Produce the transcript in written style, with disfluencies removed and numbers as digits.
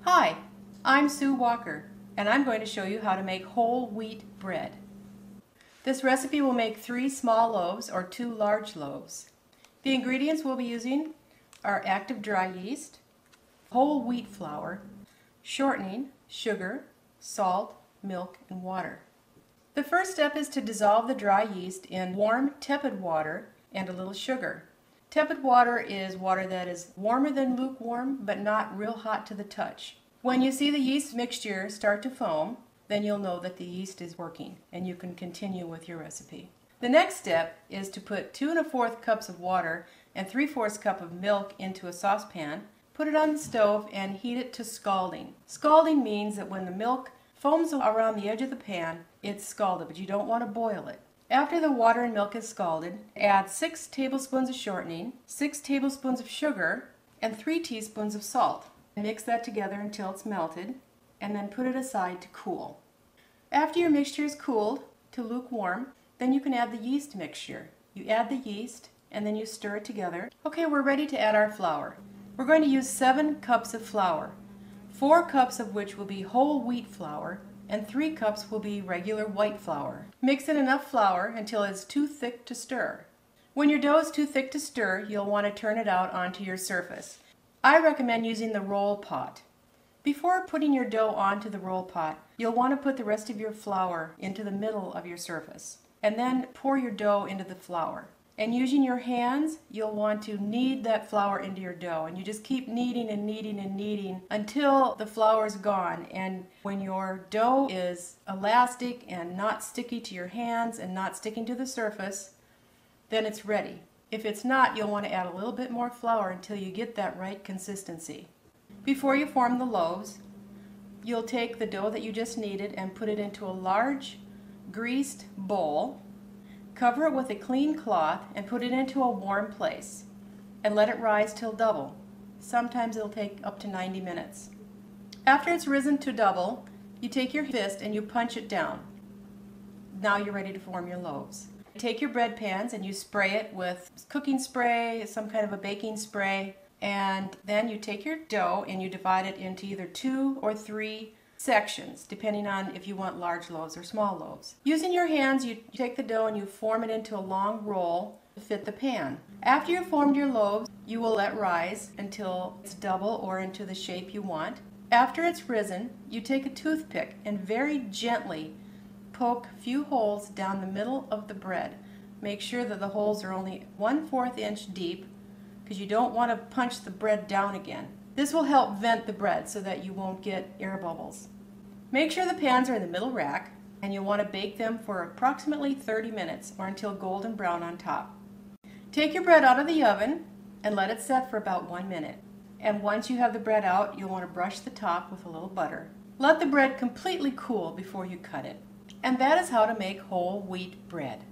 Hi, I'm Sue Walker, and I'm going to show you how to make whole wheat bread. This recipe will make 3 small loaves or 2 large loaves. The ingredients we'll be using are active dry yeast, whole wheat flour, shortening, sugar, salt, milk, and water. The first step is to dissolve the dry yeast in warm, tepid water and a little sugar. Tepid water is water that is warmer than lukewarm, but not real hot to the touch. When you see the yeast mixture start to foam, then you'll know that the yeast is working and you can continue with your recipe. The next step is to put 2 1/4 cups of water and 3/4 cup of milk into a saucepan, put it on the stove and heat it to scalding. Scalding means that when the milk foams around the edge of the pan, it's scalded, but you don't want to boil it. After the water and milk is scalded, add 6 tablespoons of shortening, 6 tablespoons of sugar, and 3 teaspoons of salt. Mix that together until it's melted, and then put it aside to cool. After your mixture is cooled to lukewarm, then you can add the yeast mixture. You add the yeast, and then you stir it together. Okay, we're ready to add our flour. We're going to use 7 cups of flour, 4 cups of which will be whole wheat flour, and 3 cups will be regular white flour. Mix in enough flour until it's too thick to stir. When your dough is too thick to stir, you'll want to turn it out onto your surface. I recommend using the roll pot. Before putting your dough onto the roll pot, you'll want to put the rest of your flour into the middle of your surface, and then pour your dough into the flour. And using your hands, you'll want to knead that flour into your dough, and you just keep kneading and kneading and kneading until the flour is gone. And when your dough is elastic and not sticky to your hands and not sticking to the surface, then it's ready. If it's not, you'll want to add a little bit more flour until you get that right consistency. Before you form the loaves, you'll take the dough that you just kneaded and put it into a large greased bowl. Cover it with a clean cloth and put it into a warm place and let it rise till double. Sometimes it'll take up to 90 minutes. After it's risen to double, you take your fist and you punch it down. Now you're ready to form your loaves. Take your bread pans and you spray it with cooking spray, some kind of a baking spray, and then you take your dough and you divide it into either 2 or 3 sections, depending on if you want large loaves or small loaves. Using your hands, you take the dough and you form it into a long roll to fit the pan. After you've formed your loaves, you will let rise until it's double or into the shape you want. After it's risen, you take a toothpick and very gently poke a few holes down the middle of the bread. Make sure that the holes are only 1/4 inch deep, because you don't want to punch the bread down again. This will help vent the bread so that you won't get air bubbles. Make sure the pans are in the middle rack, and you'll want to bake them for approximately 30 minutes or until golden brown on top. Take your bread out of the oven and let it set for about 1 minute. And once you have the bread out, you'll want to brush the top with a little butter. Let the bread completely cool before you cut it. And that is how to make whole wheat bread.